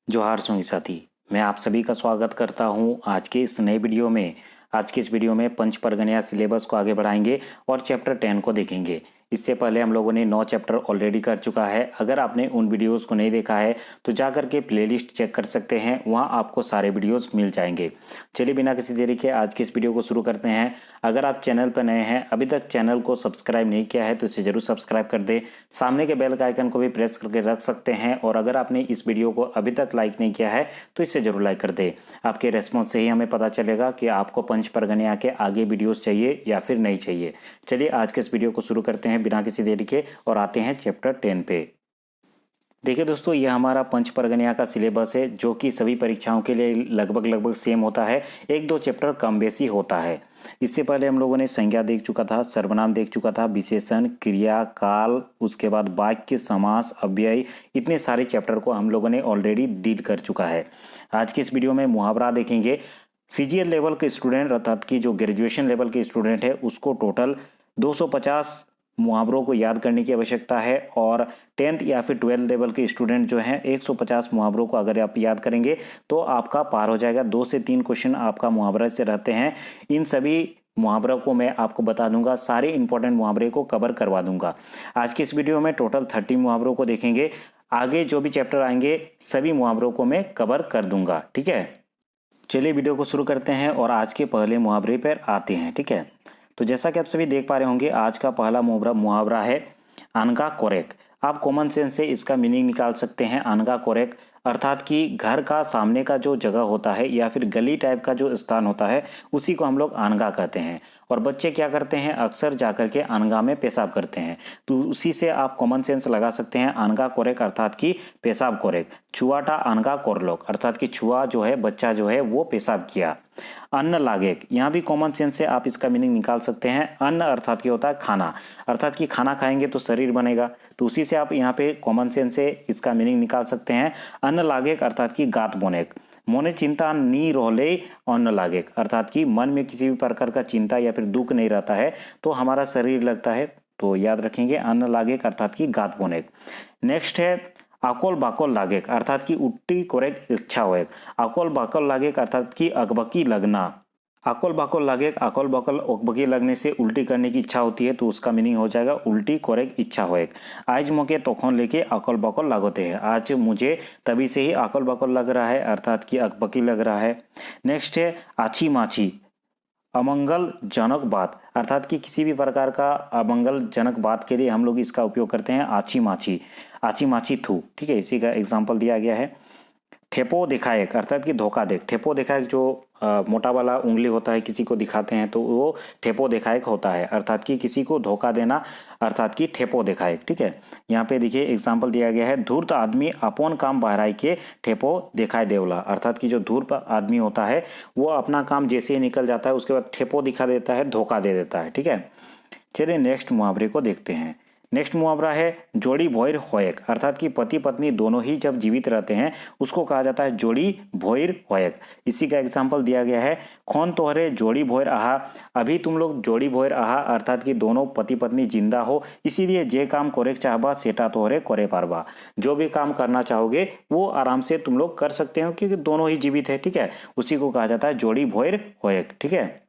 जोहार सोई साथी। मैं आप सभी का स्वागत करता हूं आज के इस नए वीडियो में। आज के इस वीडियो में पंच परगनिया सिलेबस को आगे बढ़ाएंगे और चैप्टर 10 को देखेंगे। इससे पहले हम लोगों ने 9 चैप्टर ऑलरेडी कर चुका है। अगर आपने उन वीडियोस को नहीं देखा है तो जा करके प्लेलिस्ट चेक कर सकते हैं, वहां आपको सारे वीडियोस मिल जाएंगे। चलिए बिना किसी देरी के आज के इस वीडियो को शुरू करते हैं। अगर आप चैनल पर नए हैं, अभी तक चैनल को सब्सक्राइब नहीं किया है तो इसे जरूर सब्सक्राइब कर दे। सामने के बेल का आइकन को भी प्रेस करके रख सकते हैं और अगर आपने इस वीडियो को अभी तक लाइक नहीं किया है तो इसे जरूर लाइक कर दे। आपके रेस्पॉन्स से ही हमें पता चलेगा कि आपको पंच परगनिया के आगे वीडियोस चाहिए या फिर नहीं चाहिए। चलिए आज के इस वीडियो को शुरू करते हैं बिना किसी देरी के और आते हैं चैप्टर 10 पे। देखिए दोस्तों, यह हमारा पंच परगनिया का सिलेबस है जो कि सभी परीक्षाओं के लिए लगभग सेम होता है। एक दो चैप्टर कम बेसी होता है। इससे पहले हम लोगों ने संज्ञा देख चुका था, सर्वनाम देख चुका था, विशेषण, क्रिया, काल, उसके बाद वाक्य, समास, अव्यय, इतने सारे चैप्टर को हम लोगों ने ऑलरेडी डील कर चुका है। आज के इस वीडियो में मुहावरा देखेंगे। सीजीएल लेवल के स्टूडेंट अर्थात कि जो ग्रेजुएशन लेवल के स्टूडेंट है उसको टोटल 250 मुहावरों को याद करने की आवश्यकता है और 10th या फिर 12th लेवल के स्टूडेंट जो हैं 150 मुहावरों को अगर आप याद करेंगे तो आपका पार हो जाएगा। 2 से 3 क्वेश्चन आपका मुहावरे से रहते हैं। इन सभी मुहावरों को मैं आपको बता दूंगा, सारे इंपॉर्टेंट मुहावरे को कवर करवा दूंगा। आज के इस वीडियो में टोटल 30 मुहावरों को देखेंगे। आगे जो भी चैप्टर आएंगे सभी मुहावरों को मैं कवर कर दूंगा, ठीक है। चलिए वीडियो को शुरू करते हैं और आज के पहले मुहावरे पर आते हैं, ठीक है। तो जैसा कि आप सभी देख पा रहे होंगे, आज का पहला मुहावरा है अनगा कोरेक। आप कॉमन सेंस से इसका मीनिंग निकाल सकते हैं। अनगा कोरेक अर्थात कि घर का सामने का जो जगह होता है या फिर गली टाइप का जो स्थान होता है उसी को हम लोग अनगा कहते हैं। और बच्चे क्या करते हैं, अक्सर जाकर के अनगा में पेशाब करते हैं। तो उसी से आप कॉमन सेंस लगा सकते हैं। अनगा कोरेक अर्थात कि पेशाब कोरेक। छुआटा अनगा कोरलोक अर्थात कि छुआ जो है, बच्चा जो है वो पेशाब किया। अन्न लागेक, यहाँ भी कॉमन सेंस से आप इसका मीनिंग निकाल सकते हैं। अन्न अर्थात क्या होता है, खाना, अर्थात कि खाना खाएंगे तो शरीर बनेगा। तो उसी से आप यहाँ पे कॉमन सेंस से इसका मीनिंग निकाल सकते हैं। अन्न लागेक अर्थात कि गात बोनेक। मोने चिंता नी रोले अन्न लागेक अर्थात कि मन में किसी भी प्रकार का चिंता या फिर दुख नहीं रहता है तो हमारा शरीर लगता है। तो याद रखेंगे अन्न लागेक अर्थात कि गात बोनेक। नेक्स्ट है आकोल बाकोल लागेक अर्थात कि उट्टी कोरेक इच्छा होएक। आकोल बाकोल लागेक अर्थात कि अकबकी लगना। आकोल बाकोल लागेक, आकोल बाकोल अकबकी लगने से उल्टी करने की इच्छा होती है तो उसका मीनिंग हो जाएगा उल्टी कोरेक इच्छा होएक। आज मोके तोखन लेके आकोल बाकोल लागोते हैं, आज मुझे तभी से ही आकोल बाकोल लग रहा है अर्थात कि अकबकी लग रहा है। नेक्स्ट है आछी माछी अमंगलजनक बात अर्थात कि किसी भी प्रकार का अमंगलजनक बात के लिए हम लोग इसका उपयोग करते हैं आछी माछी थू, ठीक है। इसी का एग्जाम्पल दिया गया है। ठेपो दिखाएक अर्थात कि धोखा देख। ठेपो दिखाएक जो मोटा वाला उंगली होता है किसी को दिखाते हैं तो वो ठेपो दिखाएक होता है अर्थात कि किसी को धोखा देना अर्थात कि ठेपो दिखाएक, ठीक है। यहाँ पे देखिए एग्जाम्पल दिया गया है। धूर्त आदमी अपन काम बहराई के ठेपो दिखाई देवला अर्थात कि जो धूर्त आदमी होता है वो अपना काम जैसे ही निकल जाता है उसके बाद ठेपो दिखा देता है, धोखा दे देता है, ठीक है। चलिए नेक्स्ट मुहावरे को देखते हैं। नेक्स्ट मुहावरा है जोड़ी भोइर होयक अर्थात कि पति पत्नी दोनों ही जब जीवित रहते हैं उसको कहा जाता है जोड़ी भोइर होयक। इसी का एग्जाम्पल दिया गया है। कौन तोहरे जोड़ी भोइर आहा, अभी तुम लोग जोड़ी भोइर आहा अर्थात कि दोनों पति पत्नी जिंदा हो, इसीलिए जे काम कोरेक चाहबा सेटा तोहरे कोरे पारबा। जो भी काम करना चाहोगे वो आराम से तुम लोग कर सकते हो क्योंकि दोनों ही जीवित है, ठीक है। उसी को कहा जाता है जोड़ी भोइर होयक, ठीक है।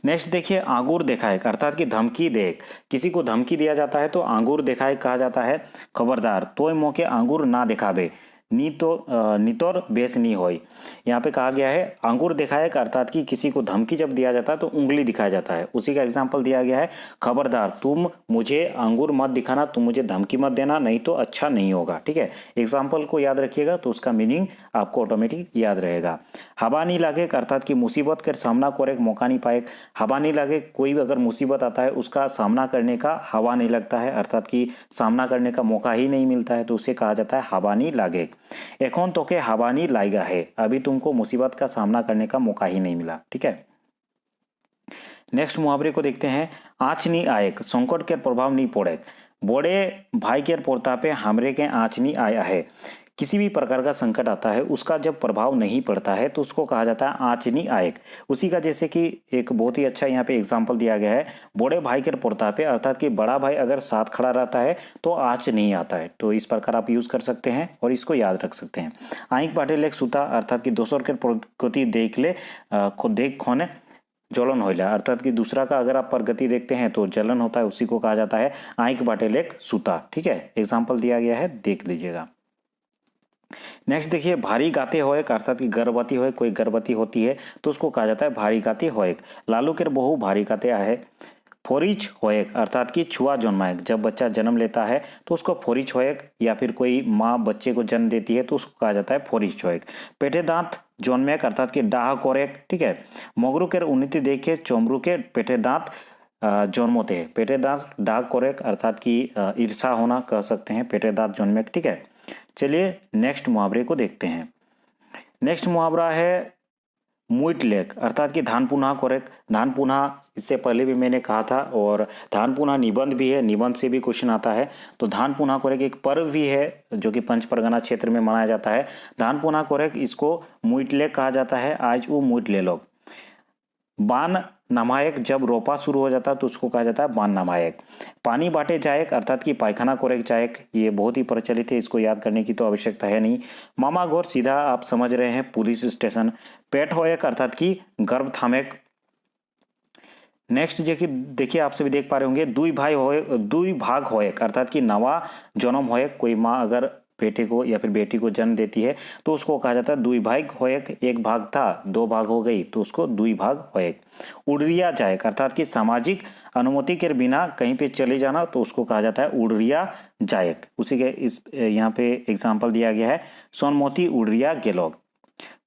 नेक्स्ट देखिए आंगूर देखाएक अर्थात कि धमकी देख। किसी को धमकी दिया जाता है तो आंगूर देखाएक कहा जाता है। खबरदार तोय मौके आंगूर ना दिखाबे नितोर बेस नहीं होई। यहाँ पे कहा गया है अंगूर दिखाएक अर्थात कि किसी को धमकी जब दिया जाता है तो उंगली दिखाया जाता है। उसी का एग्जाम्पल दिया गया है। खबरदार तुम मुझे अंगूर मत दिखाना, तुम मुझे धमकी मत देना, नहीं तो अच्छा नहीं होगा, ठीक है। एग्जाम्पल को याद रखिएगा तो उसका मीनिंग आपको ऑटोमेटिक याद रहेगा। हवा नहीं लागे अर्थात कि मुसीबत कर सामना को एक मौका नहीं पाए। हवा नहीं लागे, कोई भी अगर मुसीबत आता है उसका सामना करने का हवा नहीं लगता है अर्थात कि सामना करने का मौका ही नहीं मिलता है तो उसे कहा जाता है हवा नहीं लागे। एकोन तो के हवा नहीं लाएगा है, अभी तुमको मुसीबत का सामना करने का मौका ही नहीं मिला, ठीक है। नेक्स्ट मुहावरे को देखते हैं। आँच नहीं आएक संकट के प्रभाव नहीं पड़े। बड़े भाई के पोरता पे हमरे के आँच नहीं आया है। किसी भी प्रकार का संकट आता है उसका जब प्रभाव नहीं पड़ता है तो उसको कहा जाता है आँचनी आयक। उसी का जैसे कि एक बहुत ही अच्छा यहाँ पे एग्जाम्पल दिया गया है, बड़े भाई के प्रतापे, अर्थात कि बड़ा भाई अगर साथ खड़ा रहता है तो आँच नहीं आता है। तो इस प्रकार आप यूज कर सकते हैं और इसको याद रख सकते हैं। आँख बाटे लेख सूता, अर्थात कि दोसर के प्रगति देख ले खुद देख खोने ज्वलन होइला, अर्थात कि दूसरा का अगर आप प्रगति देखते हैं तो जलन होता है, उसी को कहा जाता है आँख बाटे लेख सूता। ठीक है, एग्जाम्पल दिया गया है, देख लीजिएगा। नेक्स्ट देखिए, भारी गाते होएक, अर्थात कि गर्भवती होए, कोई गर्भवती होती है तो उसको कहा जाता है भारी गाते होएक। लालू के बहु भारी गाते आहे। फोरिज होएक, अर्थात कि छुआ जन्माएक, जब बच्चा जन्म लेता है तो उसको फोरिज होएक, या फिर कोई माँ बच्चे को जन्म देती है तो उसको कहा जाता है फोरिज होएक। पेटे दांत जन्मेक, अर्थात कि डाह कोरेक। ठीक है, मगरू के उन्नति देखे चमरू के पेटे दांत जन्मोते हैं। पेटे दांत डाह कोरेक, अर्थात कि ईर्षा होना कह सकते हैं, पेटे दांत जन्मेक। ठीक है, चलिए नेक्स्ट मुहावरे को देखते हैं। नेक्स्ट मुहावरा है मुइट लेक, अर्थात कि धान पुनः कोरेक। धान पुनः इससे पहले भी मैंने कहा था, और धान पुनः निबंध भी है, निबंध से भी क्वेश्चन आता है। तो धान पुनः कोरेक एक पर्व भी है जो कि पंच परगना क्षेत्र में मनाया जाता है। धान पुनः कोरेक, इसको मुइट लेक कहा जाता है। आज वो मुइट ले लोग। बान नामायक, जब रोपा शुरू हो जाता है तो उसको कहा जाता है बान नामायक। पानी बांटे जायक, अर्थात कि पायखाना कोरेक जायक, ये बहुत ही प्रचलित है, इसको याद करने की तो आवश्यकता है नहीं। मामा गौर, सीधा आप समझ रहे हैं पुलिस स्टेशन। पेट होयक, अर्थात कि गर्भ थामेक। नेक्स्ट देखिए आप सभी देख पा रहे होंगे, दुई भाग होयक, अर्थात कि नवा जन्म होयक। कोई माँ अगर बेटे को या फिर बेटी को जन्म देती है तो उसको कहा जाता है दुई भाग होयक। एक भाग था, दो भाग हो गई तो उसको दुई भाग होयक। उड़रिया जायक, अर्थात कि सामाजिक अनुमति के बिना कहीं पे चले जाना तो उसको कहा जाता है उड़रिया जायक। उसी के इस यहाँ पे एग्जाम्पल दिया गया है, सोनमोती उड़रिया गेलोग।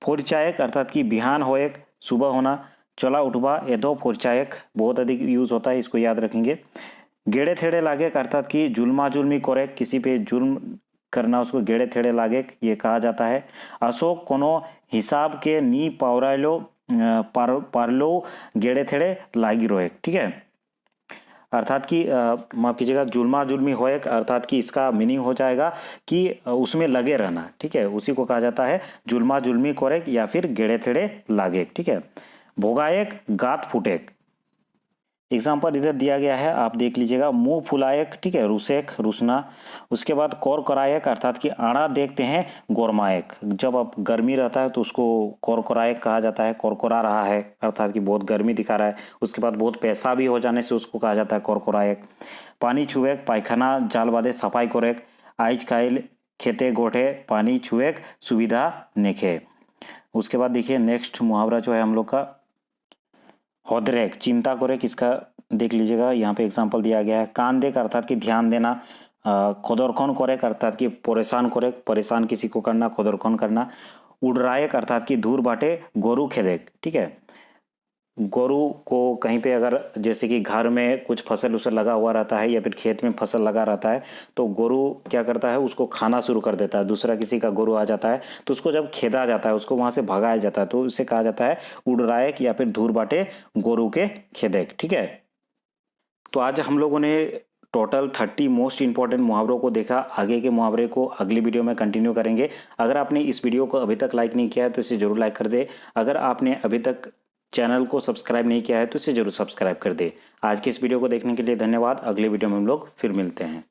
फोरचायक, अर्थात कि बिहान होयक, सुबह होना। चला उठवा एदो फोरचायक, बहुत अधिक यूज होता है, इसको याद रखेंगे। गेड़े थेड़े लागेक, अर्थात कि जुल्मा जुल्मी कोरेक, किसी पे जुल्म करना उसको गेड़े थेड़े लागे ये कहा जाता है। अशोक कोनो हिसाब के नी पावरालो पारलो गेड़े थेड़े लागी रोएक। ठीक है, अर्थात कि माफ कीजिएगा, जुल्मा जुल्मी होएक, अर्थात कि इसका मीनिंग हो जाएगा कि उसमें लगे रहना। ठीक है, उसी को कहा जाता है जुल्मा जुल्मी कोरेक या फिर गेड़े थेड़े लागेक। ठीक है, भोगाएक, गात फुटेक। एग्जाम्पल इधर दिया गया है, आप देख लीजिएगा। मुंह फुलायक, ठीक है, रुसेक, रुसना। उसके बाद कोर करायक, अर्थात कि आड़ा देखते हैं गोरमायक, जब अब गर्मी रहता है तो उसको कोर करायक कहा जाता है। कोरकोरा रहा है, अर्थात कि बहुत गर्मी दिखा रहा है। उसके बाद बहुत पैसा भी हो जाने से उसको कहा जाता है कोर करायक। पानी छुएक, पायखाना जाल बादे सफाई कोरेक। आइज खाइल खेते गोठे, पानी छुएक सुविधा नेखे। उसके बाद देखिए नेक्स्ट मुहावरा जो है हम लोग का होदरेक, चिंता कोरेक, इसका देख लीजिएगा, यहाँ पे एग्जांपल दिया गया है। कान देख, अर्थात कि ध्यान देना। खोदरखोन कोरेक, अर्थात कि परेशान कोरेक, परेशान किसी को करना, खोदरखोन करना। उड़रायक, अर्थात कि धूर बाटे गोरू खेदेक। ठीक है, गोरू को कहीं पे अगर जैसे कि घर में कुछ फसल उसल लगा हुआ रहता है या फिर खेत में फसल लगा रहता है तो गोरू क्या करता है, उसको खाना शुरू कर देता है। दूसरा किसी का गोरू आ जाता है तो उसको जब खेदा जाता है, उसको वहां से भगाया जाता है, तो उसे कहा जाता है उड़रायक या फिर धूर बाटे गोरू के खेदेक। ठीक है, तो आज हम लोगों ने टोटल 30 मोस्ट इंपॉर्टेंट मुहावरों को देखा। आगे के मुहावरे को अगली वीडियो में कंटिन्यू करेंगे। अगर आपने इस वीडियो को अभी तक लाइक नहीं किया है तो इसे जरूर लाइक कर दे। अगर आपने अभी तक चैनल को सब्सक्राइब नहीं किया है तो इसे जरूर सब्सक्राइब कर दे। आज की इस वीडियो को देखने के लिए धन्यवाद। अगले वीडियो में हम लोग फिर मिलते हैं।